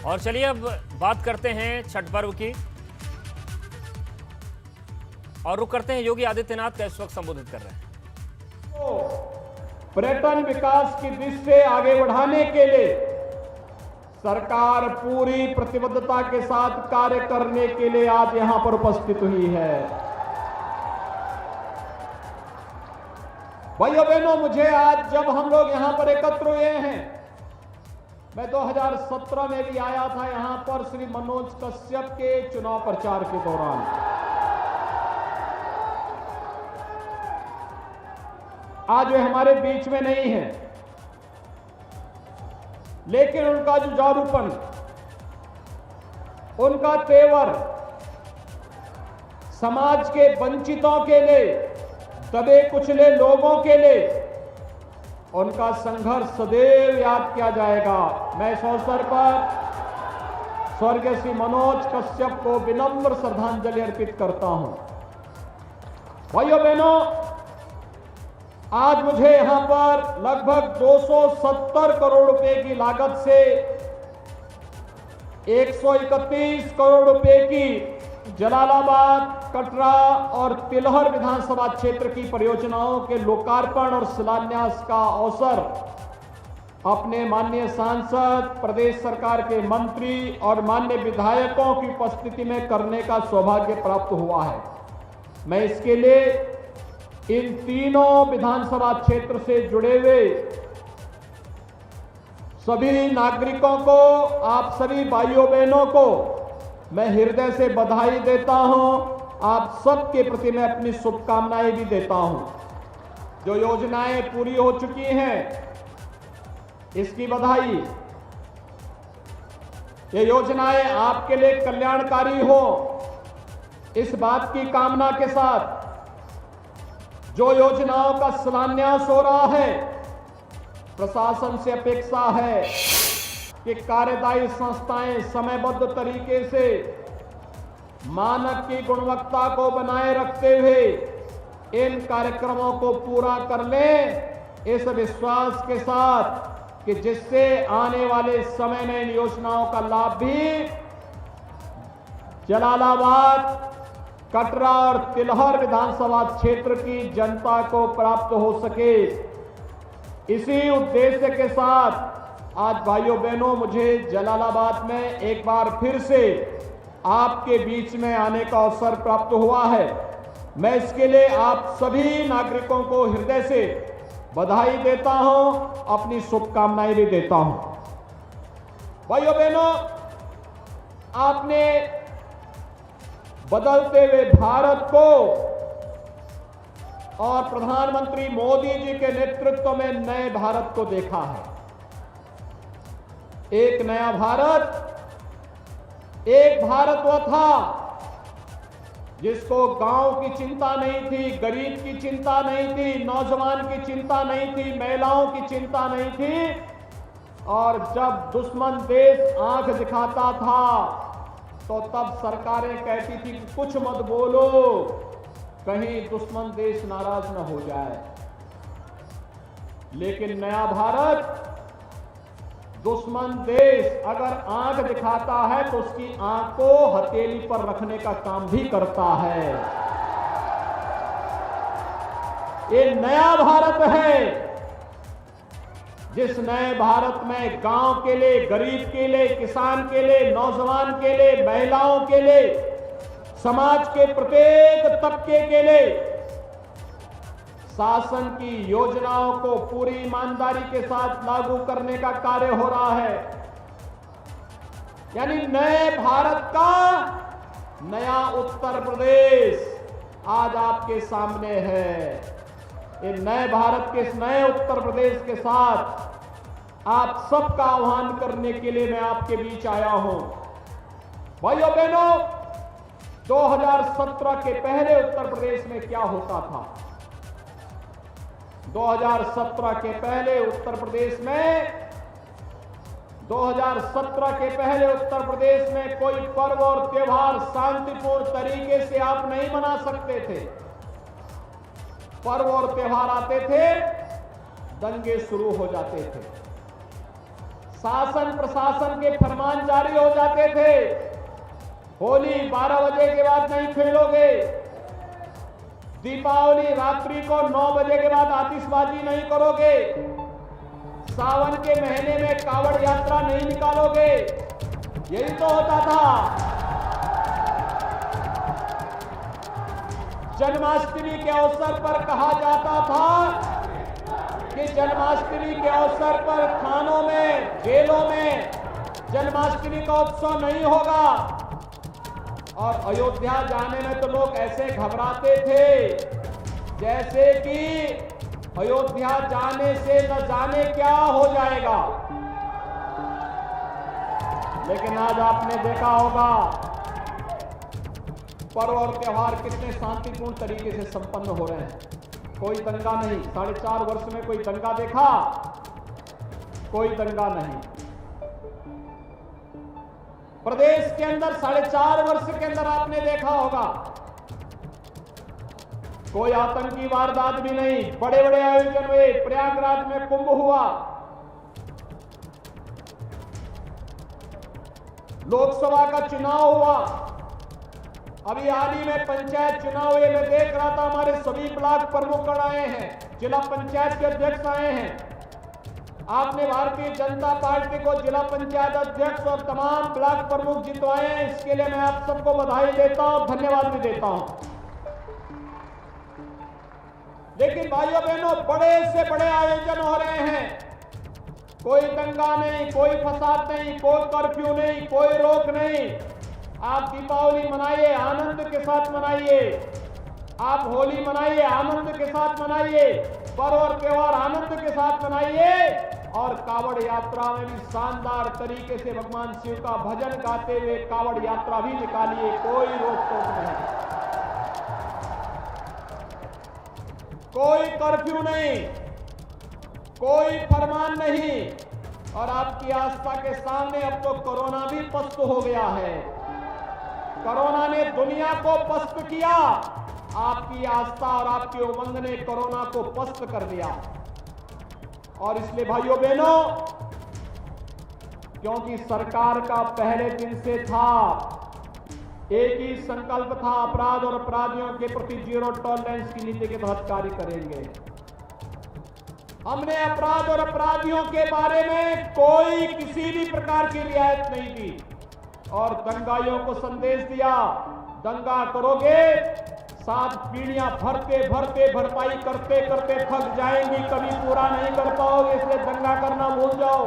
और चलिए अब बात करते हैं छठ पर्व की और रुक करते हैं योगी आदित्यनाथ का इस वक्त संबोधित कर रहे हैं। पर्यटन विकास की दृष्टि से आगे बढ़ाने के लिए सरकार पूरी प्रतिबद्धता के साथ कार्य करने के लिए आज यहां पर उपस्थित हुई है। भाइयों बहनों, मुझे आज जब हम लोग यहां पर एकत्र हुए हैं, मैं 2017 में भी आया था यहां पर श्री मनोज कश्यप के चुनाव प्रचार के दौरान। आज वे हमारे बीच में नहीं है, लेकिन उनका जुझारूपन, उनका तेवर समाज के वंचितों के लिए, दबे कुचले लोगों के लिए उनका संघर्ष सदैव याद किया जाएगा। मैं इस अवसर पर स्वर्गीय श्री मनोज कश्यप को विनम्र श्रद्धांजलि अर्पित करता हूं। भाइयों बहनों, आज मुझे यहां पर लगभग 270 करोड़ रुपए की लागत से 131 करोड़ रुपए की जलालाबाद, कटरा और तिलहर विधानसभा क्षेत्र की परियोजनाओं के लोकार्पण और शिलान्यास का अवसर अपने माननीय सांसद, प्रदेश सरकार के मंत्री और माननीय विधायकों की उपस्थिति में करने का सौभाग्य प्राप्त हुआ है। मैं इसके लिए इन तीनों विधानसभा क्षेत्र से जुड़े हुए सभी नागरिकों को, आप सभी भाइयों बहनों को मैं हृदय से बधाई देता हूं। आप सबके प्रति मैं अपनी शुभकामनाएं भी देता हूं। जो योजनाएं पूरी हो चुकी हैं, इसकी बधाई। ये योजनाएं आपके लिए कल्याणकारी हो, इस बात की कामना के साथ जो योजनाओं का शिलान्यास हो रहा है, प्रशासन से अपेक्षा है कि कार्यदायी संस्थाएं समयबद्ध तरीके से मानक की गुणवत्ता को बनाए रखते हुए इन कार्यक्रमों को पूरा कर लें, इस विश्वास के साथ कि जिससे आने वाले समय में इन योजनाओं का लाभ भी जलालाबाद, कटरा और तिलहर विधानसभा क्षेत्र की जनता को प्राप्त हो सके। इसी उद्देश्य के साथ आज भाइयों बहनों, मुझे जलालाबाद में एक बार फिर से आपके बीच में आने का अवसर प्राप्त हुआ है। मैं इसके लिए आप सभी नागरिकों को हृदय से बधाई देता हूं, अपनी शुभकामनाएं भी देता हूं। भाइयों बहनों, आपने बदलते हुए भारत को और प्रधानमंत्री मोदी जी के नेतृत्व में नए भारत को देखा है। एक नया भारत, एक भारत वो था जिसको गांव की चिंता नहीं थी, गरीब की चिंता नहीं थी, नौजवान की चिंता नहीं थी, महिलाओं की चिंता नहीं थी। और जब दुश्मन देश आंख दिखाता था तो तब सरकारें कहती थी कि कुछ मत बोलो, कहीं दुश्मन देश नाराज न हो जाए। लेकिन नया भारत, दुश्मन देश अगर आंख दिखाता है तो उसकी आंख को हथेली पर रखने का काम भी करता है। ये नया भारत है, जिस नए भारत में गांव के लिए, गरीब के लिए, किसान के लिए, नौजवान के लिए, महिलाओं के लिए, समाज के प्रत्येक तबके के लिए शासन की योजनाओं को पूरी ईमानदारी के साथ लागू करने का कार्य हो रहा है। यानी नए भारत का नया उत्तर प्रदेश आज आपके सामने है। ये नए भारत के इस नए उत्तर प्रदेश के साथ आप सबका आह्वान करने के लिए मैं आपके बीच आया हूं। भाइयों बहनों, 2017 के पहले उत्तर प्रदेश में क्या होता था? 2017 के पहले उत्तर प्रदेश में कोई पर्व और त्योहार शांतिपूर्ण तरीके से आप नहीं मना सकते थे। पर्व और त्योहार आते थे, दंगे शुरू हो जाते थे। शासन प्रशासन के फरमान जारी हो जाते थे, होली 12 बजे के बाद नहीं खेलोगे, दीपावली रात्रि को 9 बजे के बाद आतिशबाजी नहीं करोगे, सावन के महीने में कावड़ यात्रा नहीं निकालोगे, यही तो होता था। जन्माष्टमी के अवसर पर कहा जाता था कि जन्माष्टमी के अवसर पर थानों में, जेलों में जन्माष्टमी का उत्सव नहीं होगा। और अयोध्या जाने में तो लोग ऐसे घबराते थे जैसे कि अयोध्या जाने से न जाने क्या हो जाएगा। लेकिन आज आपने देखा होगा पर्व और त्योहार कितने शांतिपूर्ण तरीके से संपन्न हो रहे हैं। कोई दंगा नहीं, 4.5 वर्ष में कोई दंगा देखा? कोई दंगा नहीं। प्रदेश के अंदर 4.5 वर्ष के अंदर आपने देखा होगा कोई आतंकी वारदात भी नहीं। बड़े बड़े आयोजन हुए, प्रयागराज में कुंभ हुआ, लोकसभा का चुनाव हुआ, अभी हाल ही में पंचायत चुनाव हुए। मैं देख रहा था हमारे सभी ब्लॉक प्रमुख आए हैं, जिला पंचायत के अध्यक्ष आए हैं। आपने भारतीय जनता पार्टी को जिला पंचायत अध्यक्ष और तमाम ब्लॉक प्रमुख जितवाए हैं, इसके लिए मैं आप सबको बधाई देता हूं, धन्यवाद भी देता हूं। लेकिन भाइयों बहनों, बड़े से बड़े आयोजन हो रहे हैं, कोई दंगा नहीं, कोई फसाद नहीं, कोई कर्फ्यू नहीं, कोई रोक नहीं। आप दीपावली मनाइए, आनंद के साथ मनाइए, आप होली मनाइए, आनंद के साथ मनाइए, पर्व और त्योहार आनंद के साथ मनाइए, और कावड़ यात्रा में भी शानदार तरीके से भगवान शिव का भजन गाते हुए कावड़ यात्रा भी निकालिए, कोई रोक टोक नहीं, कोई कर्फ्यू नहीं, कोई फरमान नहीं। और आपकी आस्था के सामने अब तो कोरोना भी पस्त हो गया है। कोरोना ने दुनिया को पस्त किया, आपकी आस्था और आपकी उमंग ने कोरोना को पस्त कर दिया। और इसलिए भाइयों बहनों, क्योंकि सरकार का पहले दिन से था, एक ही संकल्प था, अपराध और अपराधियों के प्रति जीरो टॉलरेंस की नीति के तहत कार्य करेंगे। हमने अपराध और अपराधियों के बारे में कोई किसी भी प्रकार की रियायत नहीं दी और दंगाइयों को संदेश दिया, दंगा करोगे 7 पीढ़ियां भरते भरते भरपाई करते करते थक जाएंगी, कभी पूरा नहीं कर पाओगे, इसलिए दंगा करना भूल जाओ।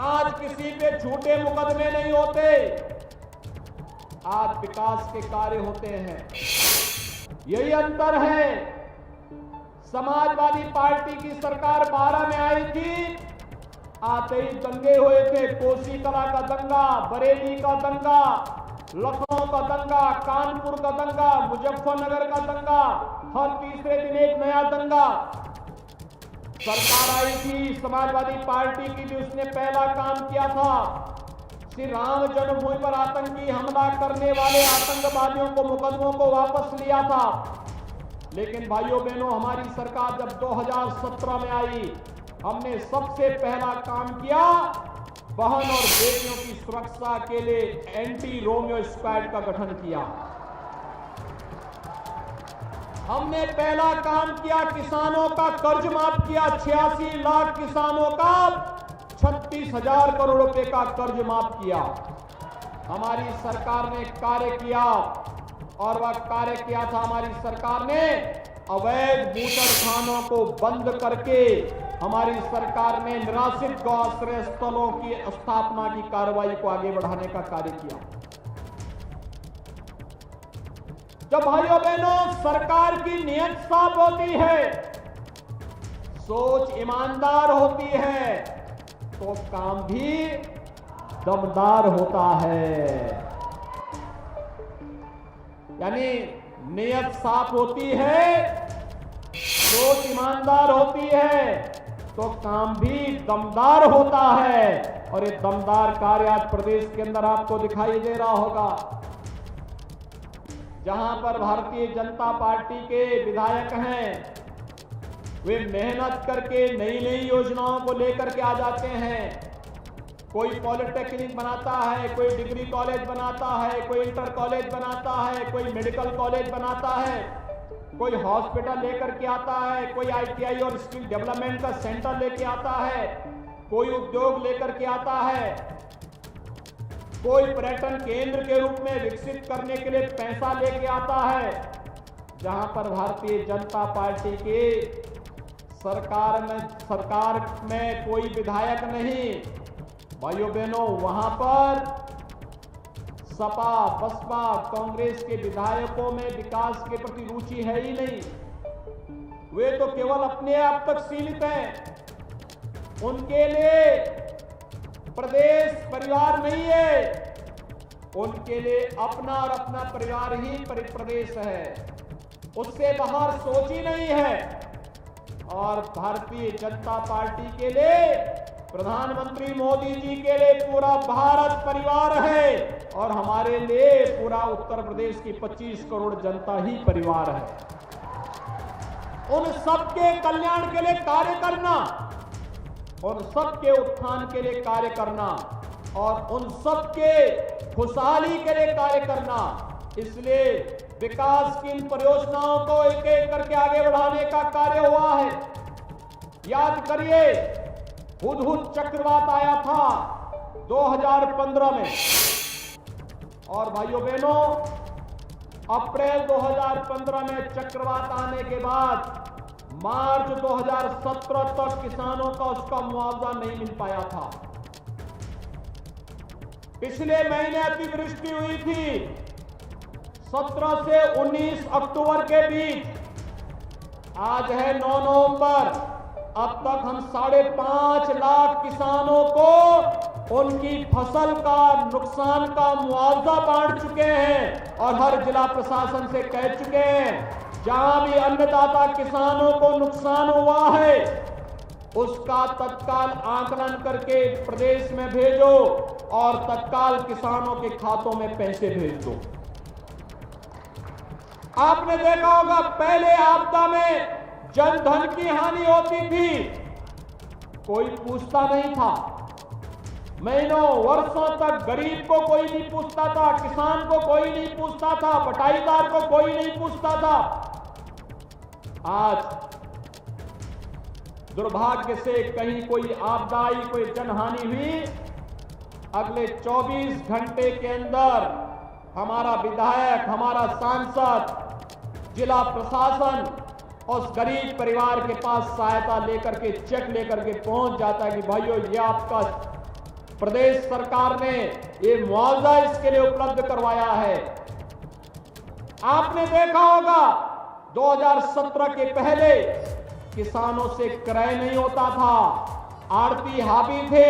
आज किसी पे झूठे मुकदमे नहीं होते, आज विकास के कार्य होते हैं। यही अंतर है। समाजवादी पार्टी की सरकार 12 में आई थी, आते ही दंगे हुए थे। कोसी कला का दंगा, बरेली का दंगा, लखनऊ का दंगा, कानपुर का दंगा, मुजफ्फरनगर का दंगा, हर तीसरे दिन एक नया दंगा। सरकार आई थी समाजवादी पार्टी की भी, उसने पहला काम किया था, श्री राम जन्मभूमि पर आतंकी हमला करने वाले आतंकवादियों को, मुकदमों को वापस लिया था। लेकिन भाइयों बहनों, हमारी सरकार जब 2017 में आई, हमने सबसे पहला काम किया, बहन और बेटियों की सुरक्षा के लिए एंटी रोमियो स्क्वाड का गठन किया। हमने पहला काम किया, किसानों का कर्ज माफ किया। 86 लाख किसानों का 36,000 करोड़ रुपए का कर्ज माफ किया। हमारी सरकार ने कार्य किया, और वह कार्य किया था हमारी सरकार ने अवैध बूचड़खानों को बंद करके, हमारी सरकार ने निराश्रित गौ आश्रय स्थलों की स्थापना की कार्रवाई को आगे बढ़ाने का कार्य किया। जब भाइयों बहनों सरकार की नीयत साफ होती है, सोच ईमानदार होती है, तो काम भी दमदार होता है। यानी नीयत साफ होती है, सोच ईमानदार होती है, तो काम भी दमदार होता है। और ये दमदार कार्य आज प्रदेश के अंदर आपको दिखाई दे रहा होगा, जहां पर भारतीय जनता पार्टी के विधायक हैं, वे मेहनत करके नई नई योजनाओं को लेकर के आ जाते हैं। कोई पॉलिटेक्निक बनाता है, कोई डिग्री कॉलेज बनाता है, कोई इंटर कॉलेज बनाता है, कोई मेडिकल कॉलेज बनाता है, कोई हॉस्पिटल लेकर के आता है, कोई आईटीआई और स्किल डेवलपमेंट का सेंटर लेके आता है, कोई उद्योग लेकर के आता है, कोई पर्यटन केंद्र के रूप में विकसित करने के लिए पैसा लेके आता है। जहां पर भारतीय जनता पार्टी के सरकार में कोई विधायक नहीं, भाइयों बहनों, वहां पर सपा बसपा कांग्रेस के विधायकों में विकास के प्रति रुचि है ही नहीं। वे तो केवल अपने आप तक सीमित हैं। उनके लिए प्रदेश परिवार नहीं है, उनके लिए अपना और अपना परिवार ही प्रदेश है, उससे बाहर सोच ही नहीं है। और भारतीय जनता पार्टी के लिए, प्रधानमंत्री मोदी जी के लिए पूरा भारत परिवार है और हमारे लिए पूरा उत्तर प्रदेश की 25 करोड़ जनता ही परिवार है। उन सबके कल्याण के लिए कार्य करना, उन सबके उत्थान के लिए कार्य करना और उन सबके खुशहाली के लिए कार्य करना। इसलिए विकास की इन परियोजनाओं को एक एक करके आगे बढ़ाने का कार्य हुआ है। याद करिए, हुदहुद चक्रवात आया था 2015 में और भाइयों बहनों, अप्रैल 2015 में चक्रवात आने के बाद मार्च 2017 तक किसानों का उसका मुआवजा नहीं मिल पाया था। पिछले महीने अतिवृष्टि हुई थी 17 से 19 अक्टूबर के बीच। आज है 9 नवंबर। अब तक हम 5.5 लाख किसानों को उनकी फसल का नुकसान का मुआवजा बांट चुके हैं और हर जिला प्रशासन से कह चुके हैं, जहां भी अन्नदाता किसानों को नुकसान हुआ है उसका तत्काल आकलन करके प्रदेश में भेजो और तत्काल किसानों के खातों में पैसे भेज दो। आपने देखा होगा, पहले आपदा में जन धन की हानि होती थी, कोई पूछता नहीं था। महीनों वर्षों तक गरीब को कोई नहीं पूछता था, किसान को कोई नहीं पूछता था, बटाईदार को कोई नहीं पूछता था। आज दुर्भाग्य से कहीं कोई आपदा आई, कोई जनहानि हुई, अगले 24 घंटे के अंदर हमारा विधायक, हमारा सांसद, जिला प्रशासन उस गरीब परिवार के पास सहायता लेकर के, चेक लेकर के पहुंच जाता है कि भाइयों, ये आपका प्रदेश सरकार ने ये मुआवजा इसके लिए उपलब्ध करवाया है। आपने देखा होगा 2017 के पहले किसानों से क्रय नहीं होता था, आड़ती हावी थे।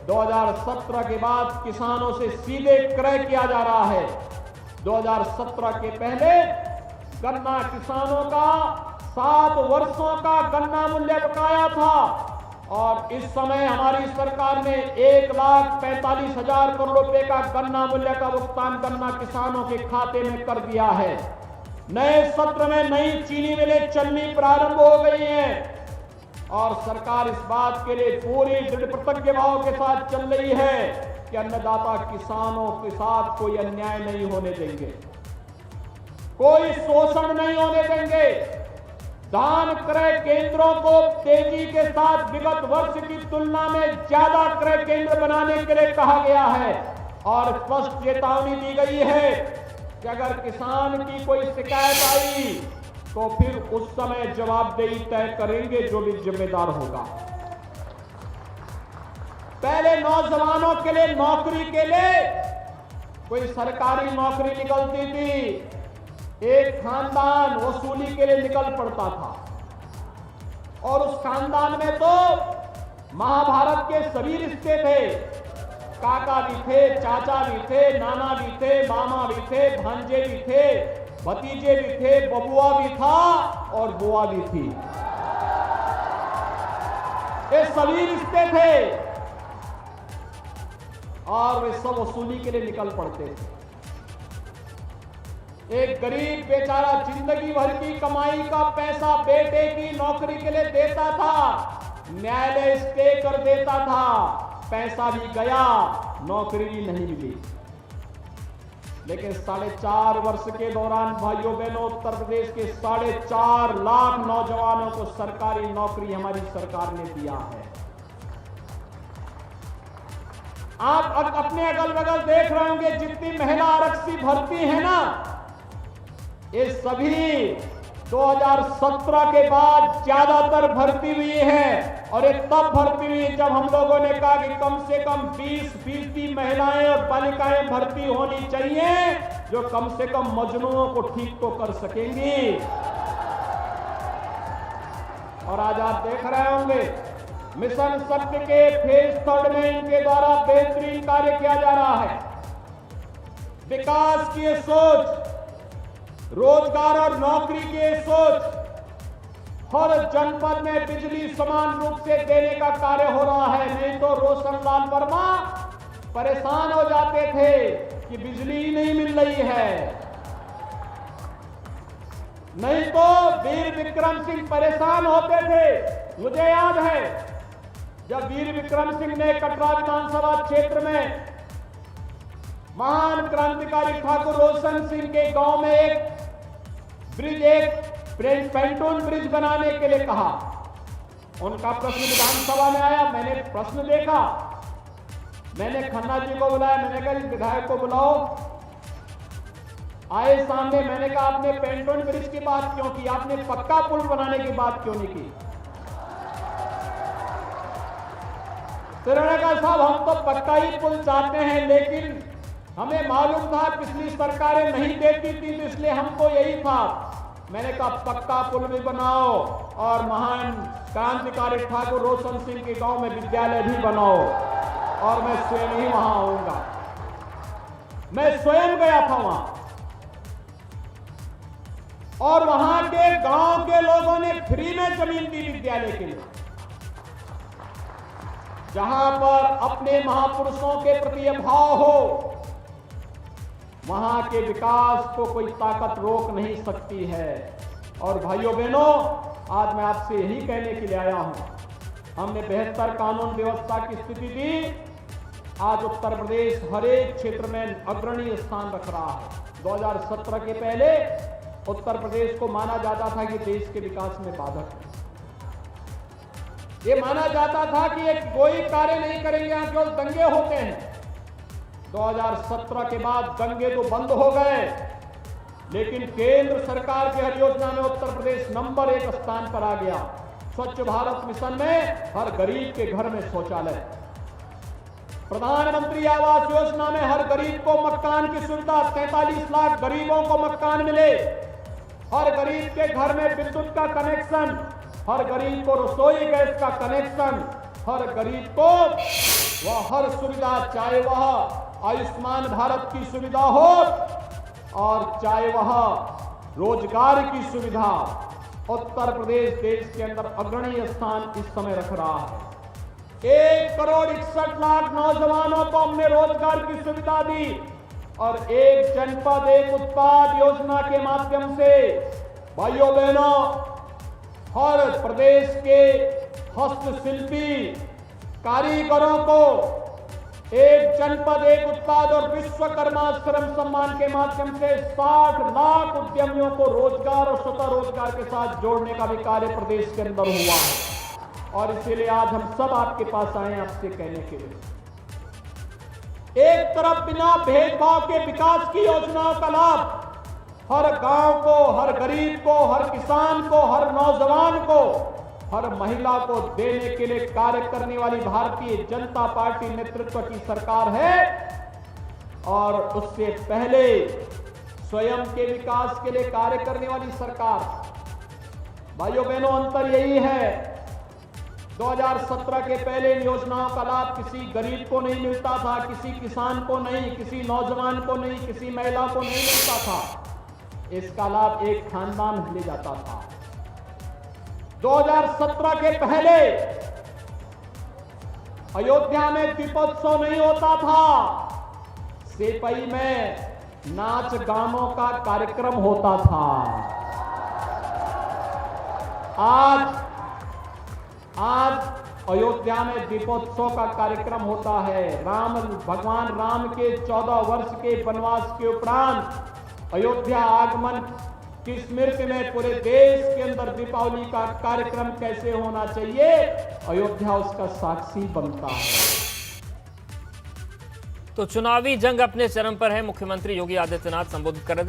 2017 के बाद किसानों से सीधे क्रय किया जा रहा है। 2017 के पहले गन्ना किसानों का 7 वर्षों का गन्ना मूल्य बकाया था और इस समय हमारी सरकार ने 1,45,000 करोड़ रुपए का गन्ना मूल्य का भुगतान गन्ना किसानों के खाते में कर दिया है। नए सत्र में नई चीनी मिलें चलनी प्रारंभ हो गई हैं और सरकार इस बात के लिए पूरी दृढ़ प्रतिज्ञ भाव के साथ चल रही है कि अन्नदाता किसानों के साथ कोई अन्याय नहीं होने देंगे, कोई शोषण नहीं होने देंगे। धान क्रय केंद्रों को तेजी के साथ विगत वर्ष की तुलना में ज्यादा क्रय केंद्र बनाने के लिए कहा गया है और स्पष्ट चेतावनी दी गई है कि अगर किसान की कोई शिकायत आई तो फिर उस समय जवाबदेही तय करेंगे जो भी जिम्मेदार होगा। पहले नौजवानों के लिए नौकरी के लिए कोई सरकारी नौकरी निकलती थी, एक खानदान वसूली के लिए निकल पड़ता था और उस खानदान में तो महाभारत के सभी रिश्ते थे, काका भी थे, चाचा भी थे, नाना भी थे, मामा भी थे, भांजे भी थे, भतीजे भी थे, बबुआ भी था और बुआ भी थी। ये सभी रिश्ते थे और वे सब वसूली के लिए निकल पड़ते थे। एक गरीब बेचारा जिंदगी भर की कमाई का पैसा बेटे की नौकरी के लिए देता था, न्यायालय स्टे कर देता था, पैसा भी गया, नौकरी भी नहीं मिली। लेकिन 4.5 वर्ष के दौरान भाइयों बहनों, उत्तर प्रदेश के 4.5 लाख नौजवानों को सरकारी नौकरी हमारी सरकार ने दिया है। आप अपने अगल बगल देख रहे होंगे, जितनी महिला आरक्षी भर्ती है ना, ये सभी 2017 के बाद ज्यादातर भर्ती हुई है। और ये तब भर्ती हुई जब हम लोगों ने कहा कि कम से कम 20% महिलाएं और बालिकाएं भर्ती होनी चाहिए, जो कम से कम मजनूओं को ठीक तो कर सकेंगी। और आज आप देख रहे होंगे, मिशन शक्ति के फेज 3 में इनके द्वारा बेहतरीन कार्य किया जा रहा है। विकास की सोच, रोजगार और नौकरी की सोच, हर जनपद में बिजली समान रूप से देने का कार्य हो रहा है। नहीं तो रोशनलाल वर्मा परेशान हो जाते थे कि बिजली ही नहीं मिल रही है, नहीं तो वीर विक्रम सिंह परेशान होते थे। मुझे याद है जब वीर विक्रम सिंह ने कटरा विधानसभा क्षेत्र में महान क्रांतिकारी ठाकुर रोशन सिंह के गांव में एक ब्रिज, एक पेंटून ब्रिज बनाने के लिए कहा। उनका प्रश्न विधानसभा में आया, मैंने प्रश्न देखा, मैंने खन्ना जी को बुलाया, मैंने कहा इस विधायक को बुलाओ। आए सामने, मैंने कहा आपने पेंटून ब्रिज की बात क्यों की, आपने पक्का पुल बनाने की बात क्यों नहीं की? तो उन्होंने कहा साहब हम तो पक्का ही पुल चाहते हैं, लेकिन हमें मालूम था पिछली सरकारें नहीं देती थी, तो इसलिए हमको यही था। मैंने कहा पक्का पुल भी बनाओ और महान क्रांतिकारी ठाकुर रोशन सिंह के गांव में विद्यालय भी बनाओ, और मैं स्वयं ही वहां आऊंगा। मैं स्वयं गया था वहां, और वहां के गांव के लोगों ने फ्री में जमीन दी विद्यालय के लिए, जहां पर अपने महापुरुषों के प्रति भाव हो, वहां के विकास को कोई ताकत रोक नहीं सकती है। और भाइयों बहनों, आज मैं आपसे यही कहने के लिए आया हूं, हमने बेहतर कानून व्यवस्था की स्थिति दी। आज उत्तर प्रदेश हर एक क्षेत्र में अग्रणी स्थान रख रहा है। 2017 के पहले उत्तर प्रदेश को माना जाता था कि देश के विकास में बाधक है। ये माना जाता था कि एक कोई कार्य नहीं करेंगे, यहां केवल दंगे होते हैं। 2017 के बाद दंगे तो बंद हो गए, लेकिन केंद्र सरकार की हर योजना में उत्तर प्रदेश नंबर 1 स्थान पर आ गया। स्वच्छ भारत मिशन में हर गरीब के घर में शौचालय, प्रधानमंत्री आवास योजना में हर गरीब को मकान की सुविधा, 43 लाख गरीबों को मकान मिले, हर गरीब के घर में विद्युत का कनेक्शन, हर गरीब को रसोई गैस का कनेक्शन, हर गरीब को वह हर सुविधा, चाहे वह आयुष्मान भारत की सुविधा हो और चाहे वह रोजगार की सुविधा। उत्तर प्रदेश देश के अंदर अग्रणी स्थान इस समय रख रहा है। 1 करोड़ 61 लाख नौजवानों को हमने रोजगार की सुविधा दी, और एक जनपद एक उत्पाद योजना के माध्यम से भाइयों बहनों, हर प्रदेश के हस्तशिल्पी कारीगरों को एक जनपद एक उत्पाद और विश्वकर्मा श्रम सम्मान के माध्यम से 60 लाख उद्यमियों को रोजगार और स्वतः रोजगार के साथ जोड़ने का भी कार्य प्रदेश के अंदर हुआ है। और इसीलिए आज हम सब आपके पास आए हैं आपसे कहने के लिए, एक तरफ बिना भेदभाव के विकास की योजनाओं का लाभ हर गांव को, हर गरीब को, हर किसान को, हर नौजवान को, हर महिला को देने के लिए कार्य करने वाली भारतीय जनता पार्टी नेतृत्व की सरकार है। और उससे पहले स्वयं के विकास के लिए कार्य करने वाली सरकार। भाइयों बहनों, अंतर यही है, 2017 के पहले इन योजनाओं का लाभ किसी गरीब को नहीं मिलता था, किसी किसान को नहीं, किसी नौजवान को नहीं, किसी महिला को नहीं मिलता था। इसका लाभ एक खानदान ले जाता था। 2017 के पहले अयोध्या में दीपोत्सव नहीं होता था, सेपई में नाच गानों का कार्यक्रम होता था। आज अयोध्या में दीपोत्सव का कार्यक्रम होता है। भगवान राम के 14 वर्ष के वनवास के उपरांत अयोध्या आगमन की स्मृति में पूरे देश के अंदर दीपावली का कार्यक्रम कैसे होना चाहिए, अयोध्या उसका साक्षी बनता है। तो चुनावी जंग अपने चरम पर है। मुख्यमंत्री योगी आदित्यनाथ संबोधित कर रहे थे।